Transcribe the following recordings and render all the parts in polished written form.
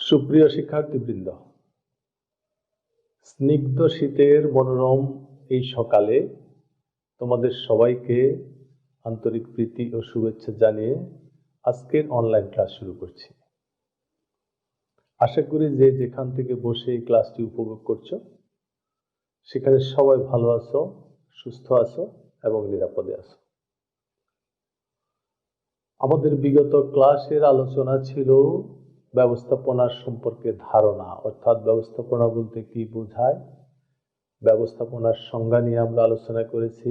সুপ্রিয় শিক্ষার্থীবৃন্দ, স্নিগ্ধ শীতের মনোরম এই সকালে তোমাদের সবাইকে আন্তরিক প্রীতি ও শুভেচ্ছা জানিয়ে আজকের অনলাইন ক্লাস শুরু করছি। আশা করি যে যেখান থেকে বসে এই ক্লাসটি উপভোগ করছো সেখানে সবাই ভালো আছো, সুস্থ আছো এবং নিরাপদে আছো। আমাদের বিগত ক্লাসের আলোচনা ছিল ব্যবস্থাপনার সম্পর্কে ধারণা, অর্থাৎ ব্যবস্থাপনা বলতে কি বোঝায়, ব্যবস্থাপনার সংজ্ঞা নিয়ে আমরা আলোচনা করেছি।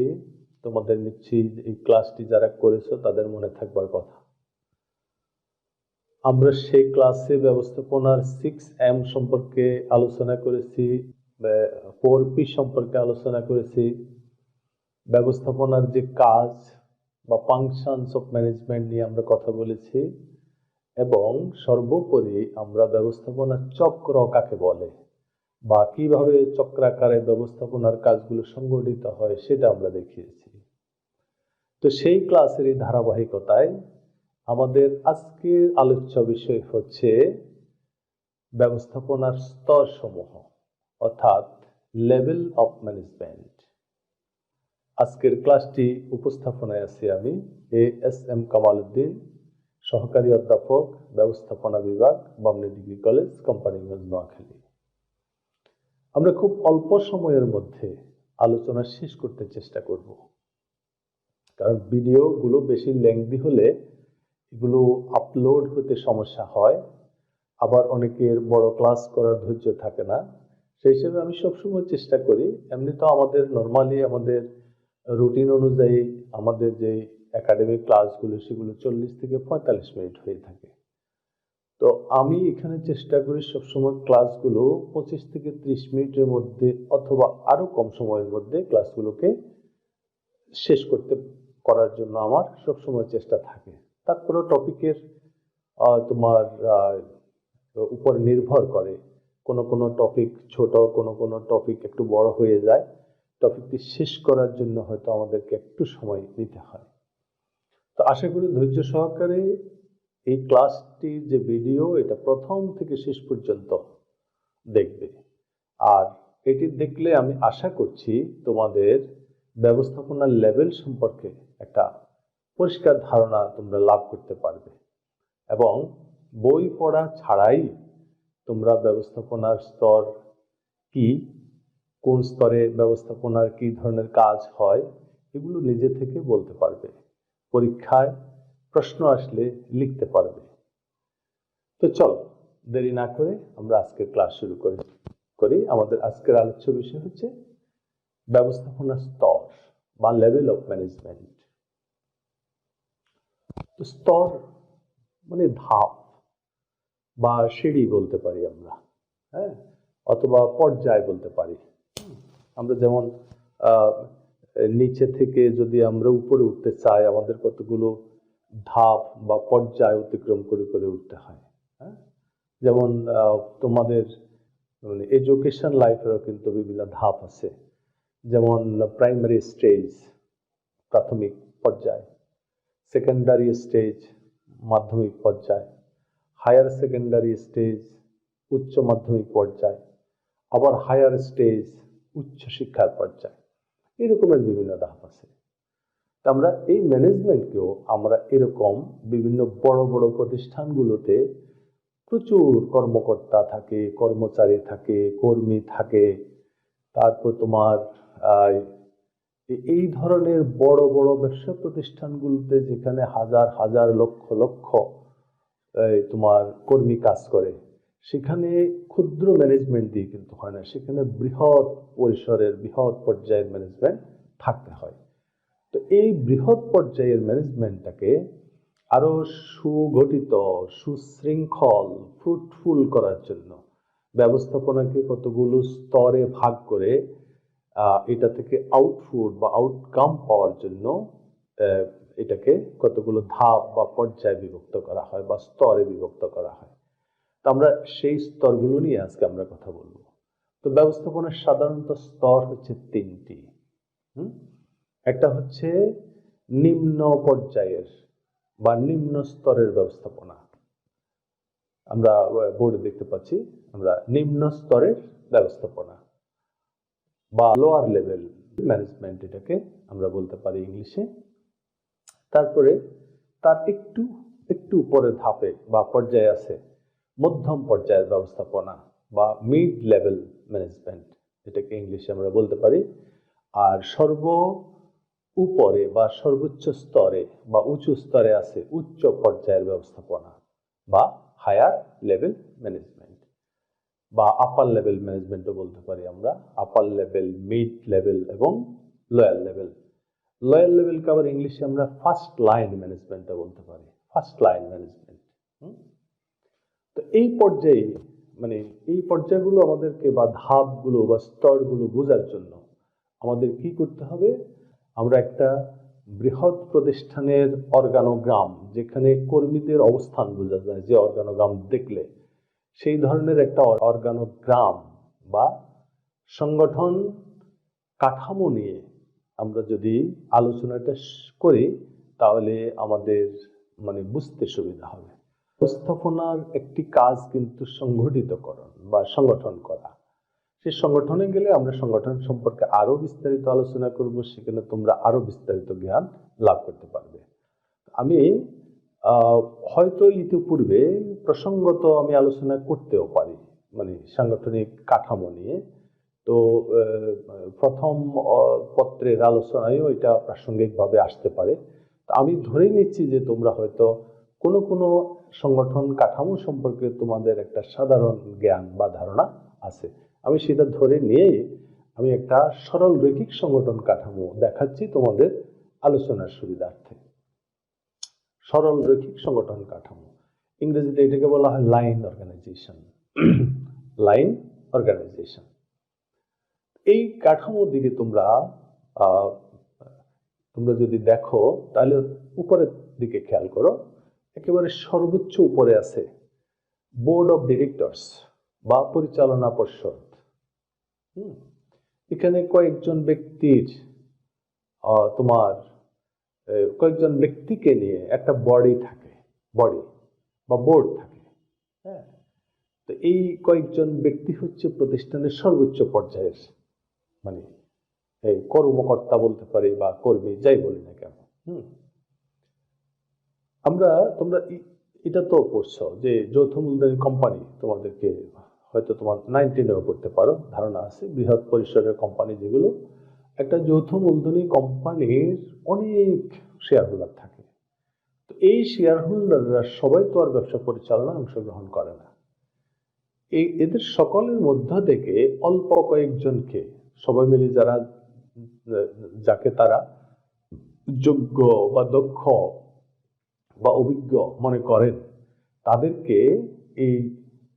তোমাদের নিশ্চয়ই এই ক্লাসটি যারা করেছো তাদের মনে থাকবার কথা। আমরা সেই ক্লাসে ব্যবস্থাপনার 6M সম্পর্কে আলোচনা করেছি, 4P সম্পর্কে আলোচনা করেছি, ব্যবস্থাপনার যে কাজ বা ফাংশনস অফ ম্যানেজমেন্ট নিয়ে আমরা কথা বলেছি, এবং সর্বোপরি আমরা ব্যবস্থাপনার চক্র কাকে বলে বা কিভাবে চক্রাকারে ব্যবস্থাপনার কাজগুলো সংগঠিত হয় সেটা আমরা দেখিয়েছি। তো সেই ক্লাসের এই ধারাবাহিকতায় আমাদের আজকের আলোচ্য বিষয় হচ্ছে ব্যবস্থাপনার স্তর সমূহ, অর্থাৎ লেভেল অফ ম্যানেজমেন্ট। আজকের ক্লাসটি উপস্থাপনায় আছি আমি ASM কামাল উদ্দিন, সহকারী অধ্যাপক, ব্যবস্থাপনা বিভাগ, বামনী ডিগ্রি কলেজ, কোম্পানিগঞ্জ, নোয়াখালী। আমরা খুব অল্প সময়ের মধ্যে আলোচনা শেষ করতে চেষ্টা করব, কারণ ভিডিওগুলো বেশি লেংদি হলে এগুলো আপলোড হতে সমস্যা হয়, আবার অনেকের বড় ক্লাস করার ধৈর্য থাকে না। সেই হিসেবে আমি সবসময় চেষ্টা করি, এমনি তো আমাদের নর্মালি আমাদের রুটিন অনুযায়ী আমাদের যে একাডেমিক ক্লাসগুলো সেগুলো 40 থেকে 45 মিনিট হয়ে থাকে। তো আমি এখানে চেষ্টা করি সবসময় ক্লাসগুলো 25 থেকে 30 মিনিটের মধ্যে অথবা আরো কম সময়ের মধ্যে ক্লাসগুলোকে শেষ করার জন্য আমার সবসময় চেষ্টা থাকে। তারপরে টপিকের তোমার উপর নির্ভর করে, কোনো টপিক ছোট, কোনো টপিক একটু বড় হয়ে যায়। টপিকটি শেষ করার জন্য হয়তো আমাদেরকে একটু সময় নিতে হয়। তো আশা করি ধৈর্য সহকারে এই ক্লাসটির যে ভিডিও এটা প্রথম থেকে শেষ পর্যন্ত দেখবে, আর এটি দেখলে আমি আশা করছি তোমাদের ব্যবস্থাপনার লেভেল সম্পর্কে একটা পরিষ্কার ধারণা তোমরা লাভ করতে পারবে, এবং বই পড়া ছাড়াই তোমরা ব্যবস্থাপনার স্তর কি, কোন স্তরে ব্যবস্থাপনার কি ধরনের কাজ হয় এগুলো নিজে থেকে বলতে পারবে, পরীক্ষায় প্রশ্ন আসলে লিখতে পারবে। তো চলো দেরি না করে আমরা আজকের ক্লাস শুরু করি। আমাদের আজকের আলোচ্য বিষয় হচ্ছে ব্যবস্থাপনার স্তর বা লেভেল অফ ম্যানেজমেন্ট। স্তর মানে ধাপ বা সিঁড়ি বলতে পারি আমরা, হ্যাঁ, অথবা পর্যায় বলতে পারি। আমরা যেমন নিচে থেকে যদি আমরা উপরে উঠতে চাই আমাদের কতগুলো ধাপ বা পর্যায় অতিক্রম করে করে উঠতে হয়। হ্যাঁ, যেমন তোমাদের মানে এডুকেশন লাইফেরও কিন্তু বিভিন্ন ধাপ আছে, যেমন প্রাইমারি স্টেজ প্রাথমিক পর্যায়, সেকেন্ডারি স্টেজ মাধ্যমিক পর্যায়, হায়ার সেকেন্ডারি স্টেজ উচ্চ মাধ্যমিক পর্যায়, আবার হায়ার স্টেজ উচ্চ শিক্ষার পর্যায়, এরকমের বিভিন্ন ধাপ আছে। আমরা এই ম্যানেজমেন্টকেও আমরা এরকম বিভিন্ন বড় বড় প্রতিষ্ঠানগুলোতে প্রচুর কর্মকর্তা থাকে, কর্মচারী থাকে, কর্মী থাকে, তারপর তোমার এই ধরনের বড় বড় ব্যবসা প্রতিষ্ঠানগুলোতে যেখানে হাজার হাজার লক্ষ লক্ষ তোমার কর্মী কাজ করে, সেখানে ক্ষুদ্র ম্যানেজমেন্ট দিয়ে কিন্তু হয় না, সেখানে বৃহৎ পরিসরের বৃহৎ পর্যায়ের ম্যানেজমেন্ট থাকতে হয়। তো এই বৃহৎ পর্যায়ের ম্যানেজমেন্টটাকে আরো সুগঠিত, সুশৃঙ্খল, ফ্রুটফুল করার জন্য ব্যবস্থাপনাকে কতগুলো স্তরে ভাগ করে এটা থেকে আউটপুট বা আউটকাম পাওয়ার জন্য এটাকে কতগুলো ধাপ বা পর্যায়ে বিভক্ত করা হয় বা স্তরে বিভক্ত করা হয়। তো আমরা সেই স্তরগুলো নিয়ে আজকে আমরা কথা বলবো। তো ব্যবস্থাপনার সাধারণত স্তর হচ্ছে 3টি। একটা হচ্ছে নিম্ন পর্যায়ের বা নিম্ন স্তরের ব্যবস্থাপনা, আমরা বোর্ডে দেখতে পাচ্ছি আমরা নিম্ন স্তরের ব্যবস্থাপনা বা লোয়ার লেভেল ম্যানেজমেন্ট এটাকে আমরা বলতে পারি ইংলিশে। তারপরে তার একটু একটু উপরের ধাপে বা পর্যায়ে আছে মধ্যম পর্যায়ের ব্যবস্থাপনা বা মিড লেভেল ম্যানেজমেন্ট, এটাকে ইংলিশে আমরা বলতে পারি। আর সর্ব উপরে বা সর্বোচ্চ স্তরে বা উঁচু স্তরে আছে উচ্চ পর্যায়ের ব্যবস্থাপনা বা হায়ার লেভেল ম্যানেজমেন্ট বা আপার লেভেল ম্যানেজমেন্টও বলতে পারি আমরা। আপার লেভেল, মিড লেভেল এবং লোয়ার লেভেল। লোয়ার লেভেলকে আবার ইংলিশে আমরা ফার্স্ট লাইন ম্যানেজমেন্টও বলতে পারি, ফার্স্ট লাইন ম্যানেজমেন্ট। তো এই পর্যায়ে মানে এই পর্যায়গুলো আমাদেরকে বা ধাপগুলো বা স্তরগুলো বোঝার জন্য আমাদের কি করতে হবে, আমরা একটা বৃহৎ প্রতিষ্ঠানের অর্গানোগ্রাম, যেখানে কর্মীদের অবস্থান বোঝা যায় যে অর্গানোগ্রাম দেখলে, সেই ধরনের একটা অর্গানোগ্রাম বা সংগঠন কাঠামো নিয়ে আমরা যদি আলোচনাটা করি তাহলে আমাদের মানে বুঝতে সুবিধা হবে। ব্যবস্থাপনার একটি কাজ কিন্তু সংগঠিতকরণ বা সংগঠন করা। সেই সংগঠনে গেলে আমরা সংগঠন সম্পর্কে আরো বিস্তারিত আলোচনা করব, সেখানে তোমরা আরো বিস্তারিত জ্ঞান লাভ করতে পারবে। আমি হয়তো ইতিপূর্বে প্রসঙ্গত আমি আলোচনা করতেও পারি মানে সাংগঠনিক কাঠামো নিয়ে। তো প্রথম পত্রের আলোচনায়ও এটা প্রাসঙ্গিকভাবে আসতে পারে। আমি ধরে নিচ্ছি যে তোমরা হয়তো কোনো কোনো সংগঠন কাঠামো সম্পর্কে তোমাদের একটা সাধারণ জ্ঞান বা ধারণা আছে। আমি সেটা ধরে নিয়ে আমি একটা সরল রৈখিক সংগঠন কাঠামো দেখাচ্ছি তোমাদের আলোচনার সুবিধার্থে। সরল রৈখিক সংগঠন কাঠামো, ইংরেজিতে এটাকে বলা হয় লাইন অর্গানাইজেশন। Line organisation. এই কাঠামোর দিকে তোমরা যদি দেখো তাহলে উপরের দিকে খেয়াল করো, একেবারে সর্বোচ্চ উপরে আছে বোর্ড অফ ডিরেক্টরস বা পরিচালনা পর্ষদ। এখানে কয়েকজন ব্যক্তির তোমার কয়েকজন ব্যক্তিকে নিয়ে একটা বডি থাকে, বডি বা বোর্ড থাকে। হ্যাঁ, তো এই কয়েকজন ব্যক্তি হচ্ছে প্রতিষ্ঠানের সর্বোচ্চ পর্যায়ের মানে এই কর্মকর্তা বলতে পারি বা কর্মী, যাই বলি না কেন। তোমরা এটা তো পড়ছো যে যৌথ মূলধনী কোম্পানি, তোমাদেরকে হয়তো তোমার 19-এও পড়তে পারো, ধারণা আছে। বৃহৎ পরিসরের কোম্পানি যেগুলো, একটা যৌথ মূলধনী কোম্পানির অনেক শেয়ার হোল্ডার থাকে। তো এই শেয়ার হোল্ডাররা সবাই তো আর ব্যবসা পরিচালনায় অংশগ্রহণ করে না। এদের সকলের মধ্য থেকে অল্প কয়েকজনকে সবাই মিলে যাকে তারা যোগ্য বা দক্ষ বা অভিজ্ঞ মনে করেন, তাদেরকে এই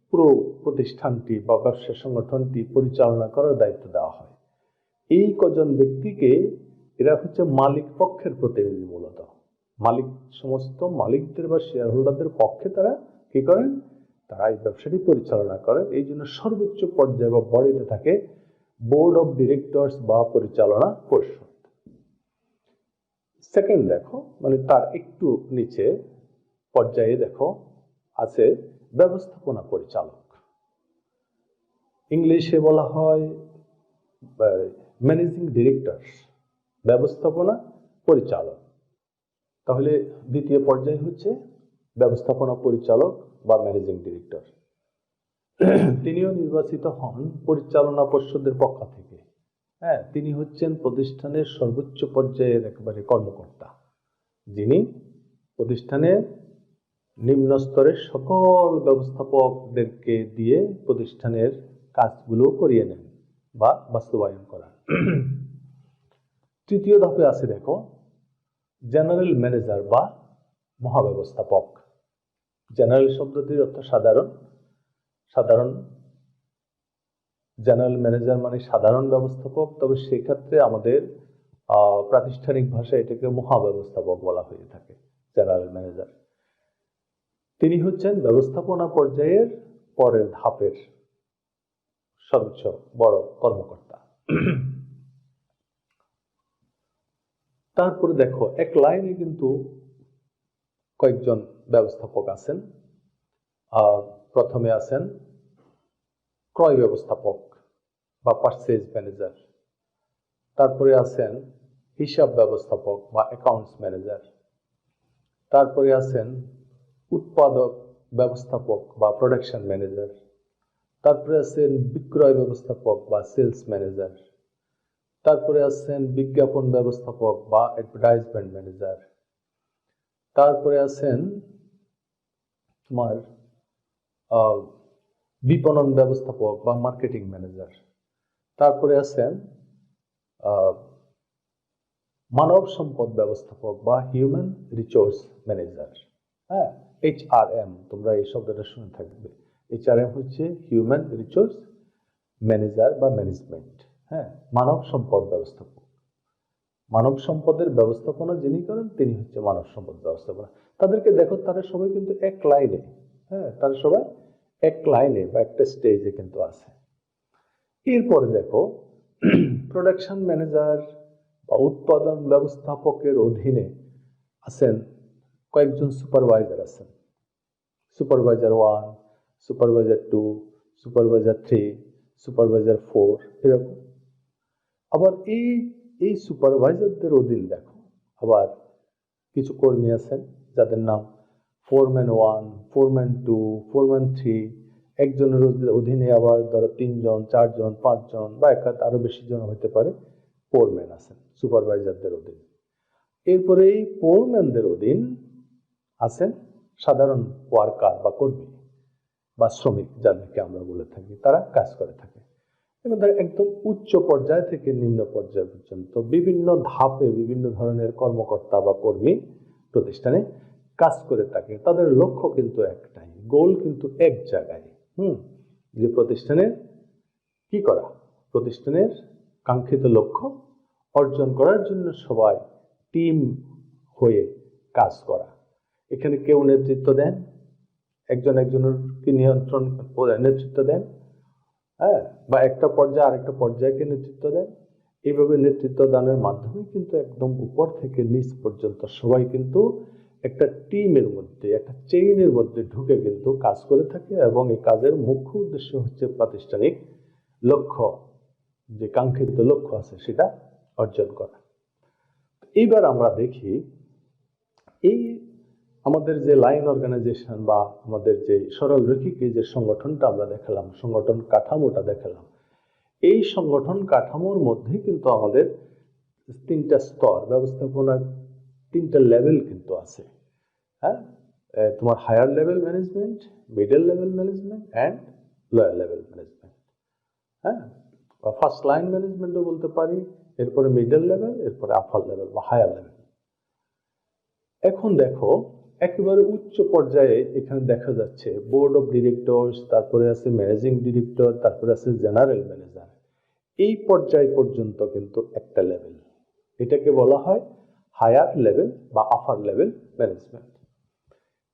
পুরো প্রতিষ্ঠানটি বা ব্যবসা সংগঠনটি পরিচালনা করার দায়িত্ব দেওয়া হয়। এই কজন ব্যক্তিকে, এরা হচ্ছে মালিক পক্ষের প্রতিনিধি। মূলত মালিক, সমস্ত মালিকদের বা শেয়ার হোল্ডারদের পক্ষে তারা কি করেন, তারা এই ব্যবসাটি পরিচালনা করেন। এই জন্য সর্বোচ্চ পর্যায়ে বা বডিতে থাকে বোর্ড অফ ডিরেক্টরস বা পরিচালনা পর্ষদ। সেকেন্ড দেখো, মানে তার একটু নিচে পর্যায়ে দেখো আছে ব্যবস্থাপনা পরিচালক। ইংলিশে বলা হয় ম্যানেজিং ডিরেক্টর, ব্যবস্থাপনা পরিচালক। তাহলে দ্বিতীয় পর্যায়ে হচ্ছে ব্যবস্থাপনা পরিচালক বা ম্যানেজিং ডিরেক্টর। তিনিও নির্বাচিত হন পরিচালনা পর্ষদের পক্ষ থেকে। হ্যাঁ, তিনি হচ্ছেন প্রতিষ্ঠানের সর্বোচ্চ পর্যায়ের একেবারে কর্মকর্তা, যিনি প্রতিষ্ঠানের নিম্ন স্তরের সকল ব্যবস্থাপকদেরকে দিয়ে প্রতিষ্ঠানের কাজগুলো করিয়ে নেন বা বাস্তবায়ন করান। তৃতীয় ধাপে আছে দেখো জেনারেল ম্যানেজার বা মহাব্যবস্থাপক। জেনারেল শব্দটির অর্থ সাধারণ। সাধারণ জেনারেল ম্যানেজার মানে সাধারণ ব্যবস্থাপক, তবে সেক্ষেত্রে আমাদের প্রাতিষ্ঠানিক ভাষায় এটাকে মহাব্যবস্থাপক বলা হয়ে থাকে, জেনারেল ম্যানেজার। তিনি হচ্ছেন ব্যবস্থাপনা পর্যায়ের পরের ধাপের সর্বোচ্চ বড় কর্মকর্তা। তারপরে দেখো এক লাইনে কিন্তু কয়েকজন ব্যবস্থাপক আছেন। প্রথমে আছেন ক্রয় ব্যবস্থাপক বা পারচেজ ম্যানেজার, তারপরে আছেন হিসাব ব্যবস্থাপক বা অ্যাকাউন্টস ম্যানেজার, তারপরে আছেন উৎপাদক ব্যবস্থাপক বা প্রোডাকশন ম্যানেজার, তারপরে আছেন বিক্রয় ব্যবস্থাপক বা সেলস ম্যানেজার, তারপরে আছেন বিজ্ঞাপন ব্যবস্থাপক বা অ্যাডভার্টাইজমেন্ট ম্যানেজার, তারপরে আছেন তোমার বিপণন ব্যবস্থাপক বা মার্কেটিং ম্যানেজার, তারপরে আছেন মানব সম্পদ ব্যবস্থাপক বা হিউম্যান রিসোর্স ম্যানেজার। হ্যাঁ, HRM, তোমরা এই শব্দটা শুনে থাকবে। HRM হচ্ছে হিউম্যান রিসোর্স ম্যানেজার বা ম্যানেজমেন্ট। হ্যাঁ, মানব সম্পদ ব্যবস্থাপক। মানব সম্পদের ব্যবস্থাপনা যিনি করেন তিনি হচ্ছে মানব সম্পদ ব্যবস্থাপনা। তাদেরকে দেখো, তারা সবাই কিন্তু এক লাইনে, হ্যাঁ, তারা সবাই এক লাইনে বা একটা স্টেজে কিন্তু আছে। এরপরে দেখো প্রোডাকশন ম্যানেজার বা উৎপাদন ব্যবস্থাপকের অধীনে আছেন কয়েকজন সুপারভাইজার আছেন। সুপারভাইজার 1, সুপারভাইজার 2, সুপারভাইজার 3, সুপারভাইজার 4, এরকম। আবার এই সুপারভাইজারদের অধীন দেখো আবার কিছু কর্মী আছেন যাদের নাম ফোরম্যান 1, ফোরম্যান 2, ফোরম্যান 3। একজনের অধীনে আবার ধরো 3 জন, 4 জন, 5 জন বা আরো বেশি জন হতে পারে ফোরম্যান আছেন সুপারভাইজারদের অধীনে। এরপরে এই ফোরম্যানদের অধীন আছেন সাধারণ ওয়ার্কার বা কর্মী বা শ্রমিক যাদেরকে আমরা বলে থাকি, তারা কাজ করে থাকে। এবং একদম উচ্চ পর্যায় থেকে নিম্ন পর্যায় পর্যন্ত বিভিন্ন ধাপে বিভিন্ন ধরনের কর্মকর্তা বা কর্মী প্রতিষ্ঠানে কাজ করে থাকে। তাদের লক্ষ্য কিন্তু একটাই, গোল কিন্তু এক জায়গায়, যে প্রতিষ্ঠানের কি করা, প্রতিষ্ঠানের কাঙ্ক্ষিত লক্ষ্য অর্জন করার জন্য সবাই টিম হয়ে কাজ করা। এখানে কেউ নেতৃত্ব দেন, একজন একজনের কি নিয়ন্ত্রণ নেতৃত্ব দেন, হ্যাঁ, বা একটা পর্যায়ে আরেকটা পর্যায়কে নেতৃত্ব দেন। এইভাবে নেতৃত্ব দানের মাধ্যমে কিন্তু একদম উপর থেকে নিচ পর্যন্ত সবাই কিন্তু একটা টিমের মধ্যে, একটা চেইনের মধ্যে ঢুকে কিন্তু কাজ করে থাকে এবং এই কাজের মুখ্য উদ্দেশ্য হচ্ছে প্রাতিষ্ঠানিক লক্ষ্য, যে কাঙ্ক্ষিত লক্ষ্য আছে সেটা অর্জন করা। এইবার আমরা দেখি এই আমাদের যে লাইন অর্গানাইজেশন বা আমাদের যে সরল রৈখিক যে সংগঠনটা আমরা দেখালাম, সংগঠন কাঠামোটা দেখালাম, এই সংগঠন কাঠামোর মধ্যে কিন্তু আমাদের 3টা স্তর, ব্যবস্থাপনার 3টা লেভেল কিন্তু আছে। হ্যাঁ, তোমার higher level management, middle level management and lower level management. হ্যাঁ, বা ফার্স্ট লাইন ম্যানেজমেন্টও বলতে পারি, এরপরে মিডল লেভেল, এরপরে আপার লেভেল বা হায়ার লেভেল। এখন দেখো একেবারে উচ্চ পর্যায়ে এখানে দেখা যাচ্ছে বোর্ড অফ ডিরেক্টরস, তারপরে আছে ম্যানেজিং ডিরেক্টর, তারপরে আছে জেনারেল ম্যানেজার। এই পর্যায় পর্যন্ত কিন্তু একটা লেভেল, এটাকে বলা হয় হায়ার লেভেল বা আপার লেভেল ম্যানেজমেন্ট।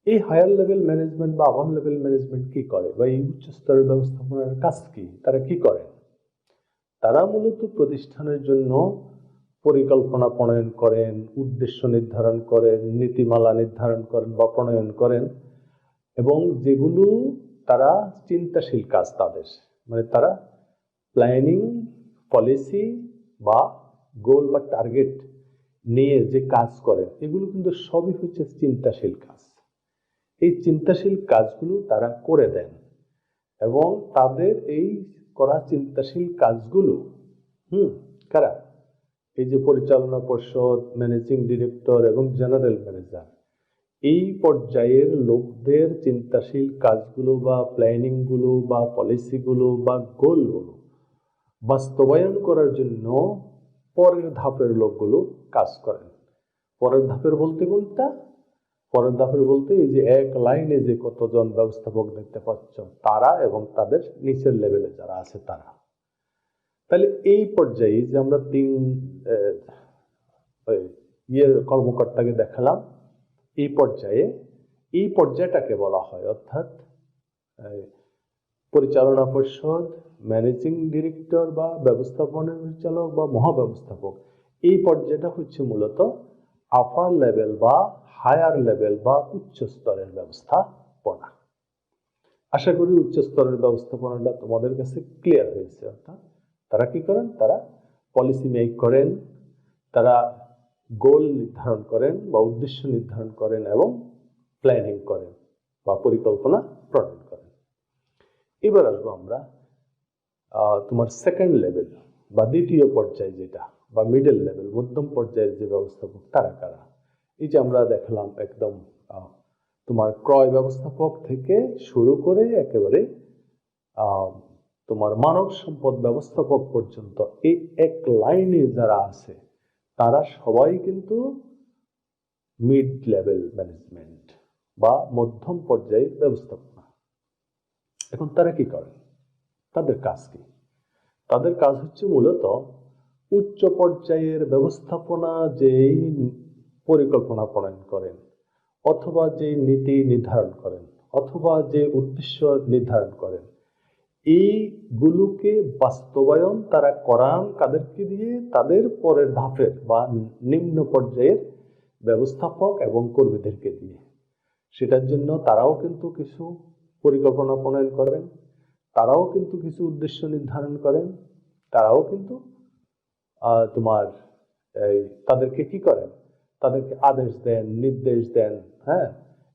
এই হায়ার লেভেল ম্যানেজমেন্ট বা আপার লেভেল ম্যানেজমেন্ট কি করে, বা এই উচ্চ স্তরের ব্যবস্থাপনার কাজ কি, তারা কি করেন? তারা মূলত প্রতিষ্ঠানের জন্য পরিকল্পনা প্রণয়ন করেন, উদ্দেশ্য নির্ধারণ করেন, নীতিমালা নির্ধারণ করেন বা প্রণয়ন করেন, এবং যেগুলো তারা চিন্তাশীল কাজ তাদের, মানে তারা প্ল্যানিং, পলিসি বা গোল বা টার্গেট নিয়ে যে কাজ করেন, এগুলো কিন্তু সবই হচ্ছে চিন্তাশীল কাজ। এই চিন্তাশীল কাজগুলো তারা করে দেন এবং তাদের এই করা চিন্তাশীল কাজগুলো কারা, এই যে পরিচালনা পর্ষদ, ম্যানেজিং ডিরেক্টর এবং জেনারেল ম্যানেজার, এই পর্যায়ের লোকদের চিন্তাশীল কাজগুলো বা প্ল্যানিংগুলো বা পলিসিগুলো বা গোলগুলো বাস্তবায়ন করার জন্য পরের ধাপের লোকগুলো কাজ করেন। পরের ধাপের বলতে কোনটা? পরের ধাপের বলতে এই যে এক লাইনে যে কতজন ব্যবস্থাপক দেখতে পাচ্ছ তারা এবং তাদের নিচের লেভেলে যারা আছে তারা। তাহলে এই পর্যায়ে যে আমরা 3 কর্মকর্তাকে দেখালাম, এই পর্যায়টাকে বলা হয়, অর্থাৎ পরিচালনা পর্ষদ, ম্যানেজিং ডিরেক্টর বা ব্যবস্থাপনা পরিচালক বা মহাব্যবস্থাপক, এই পর্যায়টা হচ্ছে মূলত আপার লেভেল বা হায়ার লেভেল বা উচ্চ স্তরের ব্যবস্থাপনা। আশা করি উচ্চ স্তরের ব্যবস্থাপনাটা তোমাদের কাছে ক্লিয়ার হয়েছে। অর্থাৎ তারা কি করেন, তারা পলিসি মেক করেন, তারা গোল নির্ধারণ করেন বা উদ্দেশ্য নির্ধারণ করেন এবং প্ল্যানিং করেন বা পরিকল্পনা প্রণয়ন করেন। এবার আসবো আমরা তোমার সেকেন্ড লেভেল বা দ্বিতীয় পর্যায়ে যেটা বা মিডল লেভেল, মধ্যম পর্যায়ের যে ব্যবস্থাপক তারা কারা। এই যে আমরা দেখলাম একদম তোমার ক্রয় ব্যবস্থাপক থেকে শুরু করে একেবারে তোমার মানব সম্পদ ব্যবস্থাপক পর্যন্ত এই এক লাইনে যারা আছে তারা সবাই কিন্তু মিড লেভেল ম্যানেজমেন্ট বা মধ্যম পর্যায়ের ব্যবস্থাপনা। এখন তারা কি করে, তাদের কাজ কি? তাদের কাজ হচ্ছে মূলত উচ্চ পর্যায়ের ব্যবস্থাপনা যেই পরিকল্পনা প্রণয়ন করেন অথবা যে নীতি নির্ধারণ করেন অথবা যে উদ্দেশ্য নির্ধারণ করেন, এইগুলোকে বাস্তবায়ন তারা করান কাদেরকে দিয়ে? তাদের পরের ধাপের বা নিম্ন পর্যায়ের ব্যবস্থাপক এবং কর্মীদেরকে দিয়ে। সেটার জন্য তারাও কিন্তু কিছু পরিকল্পনা প্রণয়ন করেন, তারাও কিন্তু কিছু উদ্দেশ্য নির্ধারণ করেন, তারাও কিন্তু তোমার তাদেরকে কি করেন, তাদেরকে আদেশ দেন, নির্দেশ দেন, হ্যাঁ,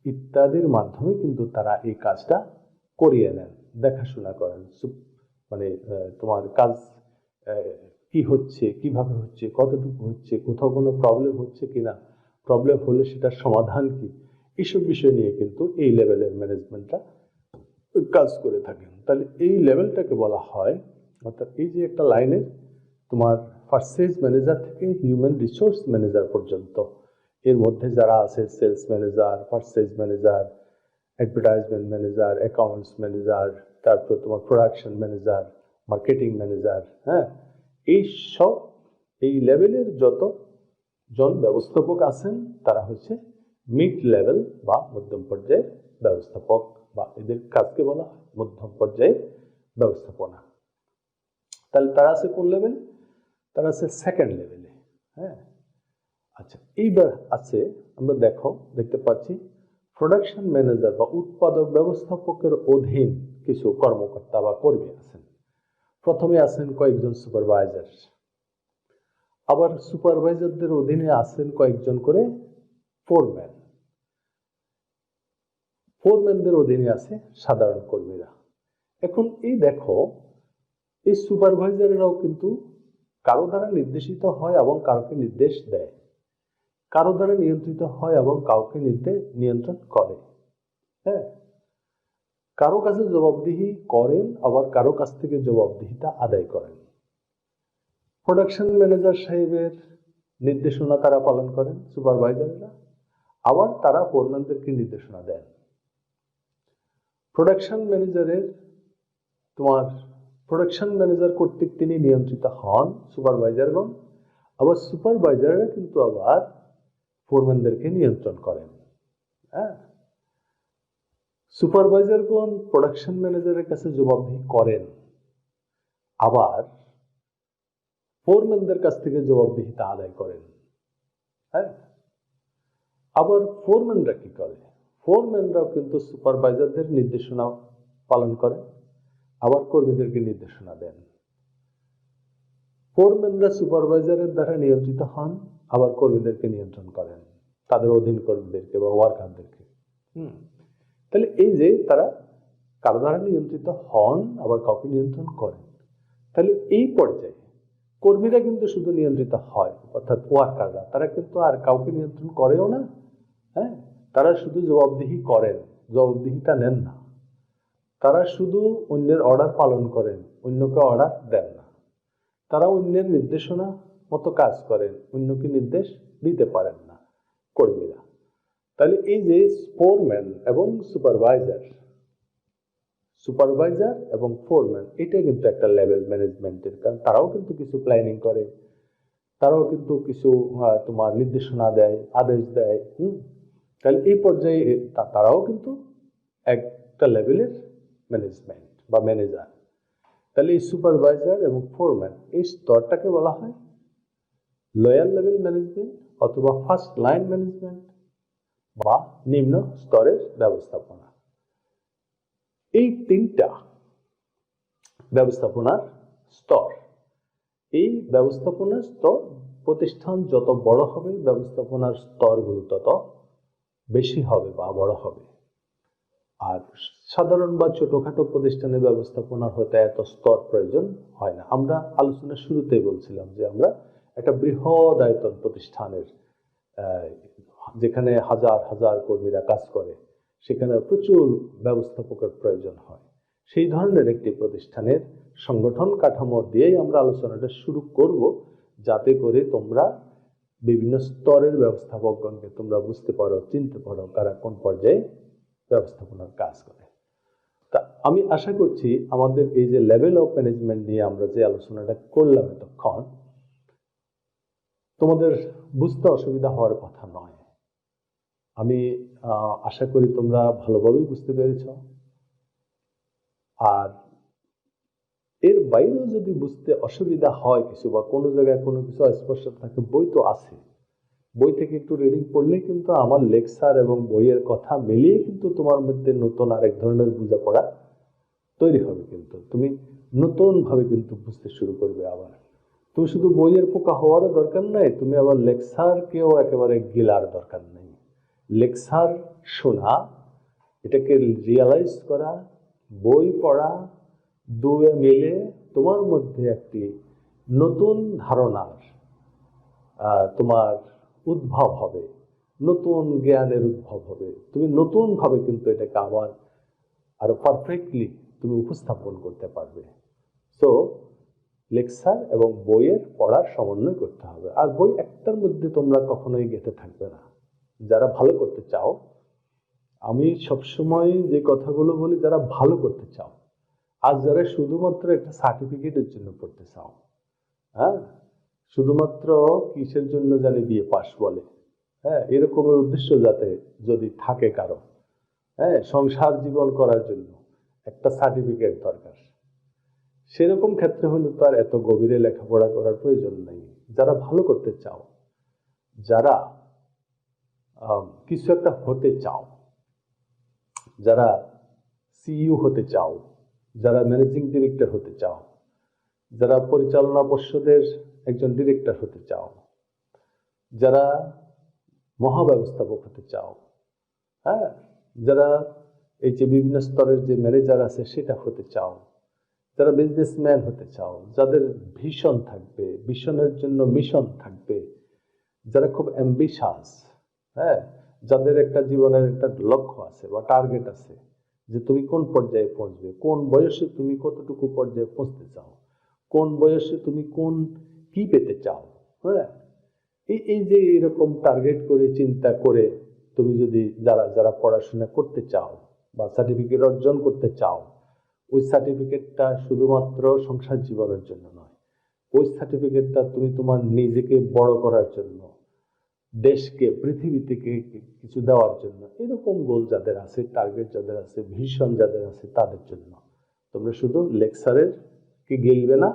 ইত্যাদির মাধ্যমে কিন্তু তারা এই কাজটা করিয়ে নেন, দেখাশোনা করেন। মানে তোমার কাজ কি হচ্ছে, কিভাবে হচ্ছে, কতটুকু হচ্ছে, কোথাও কোনো প্রবলেম হচ্ছে কিনা, প্রবলেম হলে সেটার সমাধান কি, এইসব বিষয় নিয়ে কিন্তু এই লেভেলের ম্যানেজমেন্টটা কাজ করে থাকেন। তাহলে এই লেভেলটাকে বলা হয়, অর্থাৎ এই যে একটা লাইনের তোমার পারচেজ ম্যানেজার থেকে হিউম্যান রিসোর্স ম্যানেজার পর্যন্ত, এর মধ্যে যারা আছে sales manager, purchase manager, advertisement manager, accounts manager, তারপর তোমার প্রোডাকশন ম্যানেজার, মার্কেটিং ম্যানেজার, হ্যাঁ, এই সব এই লেভেলের যত জন ব্যবস্থাপক আছেন তারা হচ্ছে মিড লেভেল বা মধ্যম পর্যায়ের ব্যবস্থাপক, বা এদের কাজকে বলা হয় মধ্যম পর্যায়ের ব্যবস্থাপনা। তাহলে তারা আছে কোন লেভেলে? তারা আছে সেকেন্ড লেভেলে। হ্যাঁ, আচ্ছা, এইবার আছে আমরা দেখতে পাচ্ছি প্রোডাকশন ম্যানেজার বা উৎপাদক ব্যবস্থাপকের অধীন কিছু কর্মকর্তা বা কর্মী আছেন। প্রথমে আছেন কয়েকজন সুপারভাইজার, আবার সুপারভাইজারদের অধীনে আছেন কয়েকজন করে ফোরম্যান, ফোরম্যানদের অধীনে আছে সাধারণ কর্মীরা। এখন এই এই সুপারভাইজাররাও কিন্তু কারো দ্বারা নির্দেশিত হয় এবং কাউকে নির্দেশ দেয়, কারো দ্বারা নিয়ন্ত্রিত হয় এবং কাউকে নিয়ন্ত্রণ করে। হ্যাঁ, কারো কাছে জবাবদিহি করেন, আবার কারো কাছ থেকে জবাবদিহিতা আদায় করেন। প্রোডাকশন ম্যানেজার সাহেবের নির্দেশনা তারা পালন করেন সুপারভাইজাররা, আবার তারা ফোরম্যানদেরকে নির্দেশনা দেন। প্রোডাকশন ম্যানেজার কর্তৃক তিনি নিয়ন্ত্রিত হন সুপারভাইজারগণ, আবার সুপারভাইজাররা কিন্তু আবার ফোরম্যানদেরকে নিয়ন্ত্রণ করেন। হ্যাঁ, সুপারভাইজারগণ প্রোডাকশন ম্যানেজারের কাছে জবাবদিহি করেন, আবার ফোরম্যানদের কাছ থেকে জবাবদিহিতা আদায় করেন। হ্যাঁ, আবার ফোরম্যানরা কি করে? ফোরম্যানরাও কিন্তু সুপারভাইজারদের নির্দেশনা পালন করেন, আবার কর্মীদেরকে নির্দেশনা দেন। ফোরম্যানরা সুপারভাইজারের দ্বারা নিয়ন্ত্রিত হন, আবার কর্মীদেরকে নিয়ন্ত্রণ করেন, তাদের অধীন কর্মীদেরকে বা ওয়ার্কারদেরকে। তাহলে এই যে তারা কারো দ্বারা নিয়ন্ত্রিত হন, আবার কাউকে নিয়ন্ত্রণ করেন। তাহলে এই পর্যায়ে কর্মীরা কিন্তু শুধু নিয়ন্ত্রিত হয়, অর্থাৎ ওয়ার্কাররা, তারা কিন্তু আর কাউকে নিয়ন্ত্রণ করেও না। হ্যাঁ, তারা শুধু জবাবদিহি করেন, জবাবদিহিতা নেন না। তারা শুধু অন্যের অর্ডার পালন করেন, অন্যকে অর্ডার দেন না। তারা অন্যের নির্দেশনা মতো কাজ করেন, অন্যকে নির্দেশ দিতে পারেন না কর্মীরা। তাহলে এই যে ফোরম্যান এবং সুপারভাইজার এবং ফোরম্যান, এটা কিন্তু একটা লেভেল ম্যানেজমেন্টের, কারণ তারাও কিন্তু কিছু প্ল্যানিং করে, তারাও কিন্তু কিছু তোমার নির্দেশনা দেয়, আদেশ দেয়। তাহলে এই পর্যায়ে তারাও কিন্তু একটা লেভেলের ম্যানেজমেন্ট বা ম্যানেজার। তাহলে এই সুপারভাইজার এবং ফোরম্যান এই স্তরটাকে বলা হয় লোয়ার লেভেল ম্যানেজমেন্ট অথবা ফার্স্ট লাইন ম্যানেজমেন্ট বা নিম্ন স্তরের ব্যবস্থাপনা। এই তিনটা ব্যবস্থাপনার স্তর। এই ব্যবস্থাপনার স্তর, প্রতিষ্ঠান যত বড় হবে ব্যবস্থাপনার স্তরগুলো তত বেশি হবে বা বড় হবে। আর সাধারণ বা ছোটখাটো প্রতিষ্ঠানের ব্যবস্থাপনার হয়তো এত স্তর প্রয়োজন হয় না। আমরা আলোচনার শুরুতেই বলছিলাম যে আমরা একটা বৃহৎ আয়তন প্রতিষ্ঠানের, যেখানে হাজার হাজার কর্মীরা কাজ করে, সেখানে প্রচুর ব্যবস্থাপকের প্রয়োজন হয়। সেই ধরনের একটি প্রতিষ্ঠানের সংগঠন কাঠামো দিয়েই আমরা আলোচনাটা শুরু করব, যাতে করে তোমরা বিভিন্ন স্তরের ব্যবস্থাপকগণকে তোমরা বুঝতে পারো, চিনতে পারো কারা কোন পর্যায়ে ব্যবস্থাপনার কাজ করে। তা আমি আশা করছি আমাদের এই যে লেভেল অফ ম্যানেজমেন্ট নিয়ে আমরা যে আলোচনাটা করলাম এতক্ষণ, তোমাদের বুঝতে অসুবিধা হওয়ার কথা নয়। আমি আশা করি তোমরা ভালোভাবেই বুঝতে পেরেছ। আর এর বাইরেও যদি বুঝতে অসুবিধা হয় কিছু, বা কোনো জায়গায় কোনো কিছু অস্পষ্ট থাকে, বই তো আছে, বই থেকে একটু রিডিং পড়লে কিন্তু আমার লেকচার এবং বইয়ের কথা মিলিয়ে কিন্তু তোমার মধ্যে নতুন আরেক ধরনের বোঝাপড়া তৈরি হবে। কিন্তু তুমি নতুন ভাবে কিন্তু বুঝতে শুরু করবে। আবার তুমি শুধু বইয়ের পোকা হওয়ারও দরকার নাই, তুমি আবার লেকচারকেও একেবারে গিলার দরকার নেই। লেকচার শোনা, এটাকে রিয়ালাইজ করা, বই পড়া, দুয়ে মিলে তোমার মধ্যে একটি নতুন ধারণার তোমার উদ্ভব হবে, নতুন জ্ঞানের উদ্ভব হবে। তুমি নতুন ভাবে কিন্তু এটাকে আবার আরো পারফেক্টলি তুমি উপস্থাপন করতে পারবে। সো লেকচার এবং বইয়ের পড়ার সমন্বয় করতে হবে। আর বই একটার মধ্যে তোমরা কখনোই গেঁথে থাকবে না। যারা ভালো করতে চাও, আমি সবসময় যে কথাগুলো বলি, যারা ভালো করতে চাও, আর যারা শুধুমাত্র একটা সার্টিফিকেটের জন্য পড়তে চাও, হ্যাঁ, শুধুমাত্র কিসের জন্য জানি বিএ পাস বলে, হ্যাঁ, এরকমের উদ্দেশ্য যাতে যদি থাকে কারো, হ্যাঁ, সংসার জীবন করার জন্য একটা সার্টিফিকেট দরকার, সেরকম ক্ষেত্রে হলে তো আর এত গভীরে লেখাপড়া করার প্রয়োজন নেই। যারা ভালো করতে চাও, যারা কিছু একটা হতে চাও, যারা সিইও হতে চাও, যারা ম্যানেজিং ডিরেক্টর হতে চাও, যারা পরিচালনা পর্ষদের একজন ডিরেক্টর হতে চাও, যারা মহাব্যবস্থাপক হতে চাও, হ্যাঁ, যারা এই যে বিভিন্ন স্তরের যে ম্যানেজার আছে সেটা হতে চাও, যারা বিজনেসম্যান হতে চাও, যাদের ভিশন থাকবে, ভিশনের জন্য মিশন থাকবে, যারা খুব অ্যাম্বিশাস, হ্যাঁ, যাদের একটা জীবনের একটা লক্ষ্য আছে বা টার্গেট আছে, যে তুমি কোন পর্যায়ে পৌঁছবে, কোন বয়সে তুমি কতটুকু পর্যায়ে পৌঁছতে চাও, কোন বয়সে তুমি কোন কি পেতে চাও, হ্যাঁ, এই যে এরকম টার্গেট করে চিন্তা করে তুমি যদি যারা পড়াশোনা করতে চাও বা সার্টিফিকেট অর্জন করতে চাও, ওই সার্টিফিকেটটা শুধুমাত্র সংসার জীবনের জন্য নয়, ওই সার্টিফিকেটটা তুমি তোমার নিজেকে বড় করার জন্য, দেশকে, পৃথিবী থেকে কিছু দেওয়ার জন্য, এরকম গোল যাদের আছে, টার্গেট যাদের আছে, ভিশন যাদের আছে, তাদের জন্য। তোমরা শুধু লেকচারের কি গেলবে না,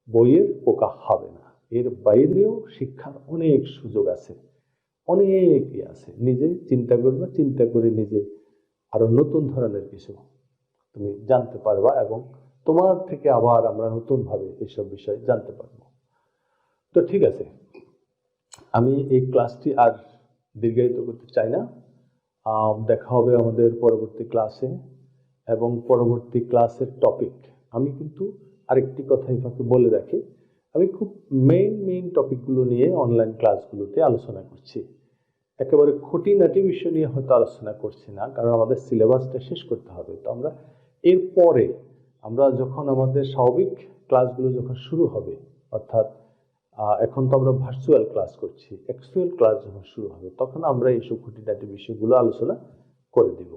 বইয়ের পোকা হবে না। এর বাইরেও শিক্ষার অনেক সুযোগ আছে, অনেকই আছে। নিজে চিন্তা করবে, চিন্তা করে নিজে আরো নতুন ধরনের কিছু তুমি জানতে পারবা, এবং তোমার থেকে আবার আমরা নতুন ভাবে এসব বিষয় জানতে পারবো। তো ঠিক আছে, আমি এই ক্লাসটি আর দীর্ঘায়িত করতে চাই না। দেখা হবে আমাদের পরবর্তী ক্লাসে, এবং পরবর্তী ক্লাসের টপিক আমি কিন্তু আরেকটি কথা এভাবে বলে রাখি, আমি খুব মেইন টপিকগুলো নিয়ে অনলাইন ক্লাসগুলোতে আলোচনা করছি। একেবারে খুঁটিনাটি বিষয় নিয়ে হয়তো আলোচনা করছি না, কারণ আমাদের সিলেবাসটা শেষ করতে হবে। তো আমরা এরপরে আমরা যখন আমাদের স্বাভাবিক ক্লাসগুলো যখন শুরু হবে, অর্থাৎ এখন তো আমরা ভার্চুয়াল ক্লাস করছি, অ্যাকচুয়াল ক্লাস যখন শুরু হবে তখন আমরা এইসব খুঁটিনাটি বিষয়গুলো আলোচনা করে দিব।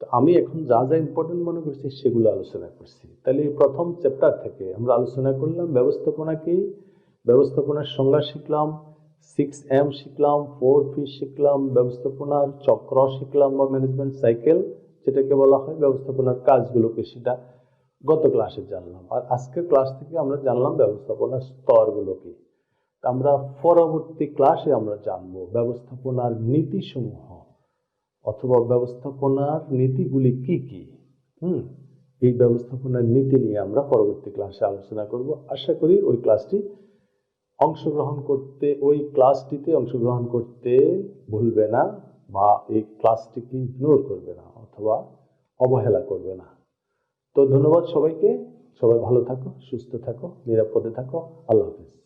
তো আমি এখন যা যা ইম্পর্টেন্ট মনে করছি সেগুলো আলোচনা করছি। তাহলে এই প্রথম চ্যাপ্টার থেকে আমরা আলোচনা করলাম ব্যবস্থাপনা কি, ব্যবস্থাপনার সংজ্ঞা শিখলাম, 6M শিখলাম, 4P শিখলাম, ব্যবস্থাপনার চক্র শিখলাম বা ম্যানেজমেন্ট সাইকেল যেটাকে বলা হয়, ব্যবস্থাপনার কাজগুলোকে সেটা গত ক্লাসে জানলাম। আর আজকের ক্লাস থেকে আমরা জানলাম ব্যবস্থাপনার স্তরগুলো কি। আমরা পরবর্তী ক্লাসে আমরা জানবো ব্যবস্থাপনার নীতিসমূহ, অথবা ব্যবস্থাপনার নীতিগুলি কি কি, এই ব্যবস্থাপনার নীতি নিয়ে আমরা পরবর্তী ক্লাসে আলোচনা করব। আশা করি ওই ক্লাসটিতে অংশগ্রহণ করতে ভুলবে না, বা এই ক্লাসটিকে ইগনোর করবে না অথবা অবহেলা করবে না। তো ধন্যবাদ সবাইকে। সবাই ভালো থাকো, সুস্থ থাকো, নিরাপদে থাকো। আল্লাহ হাফেজ।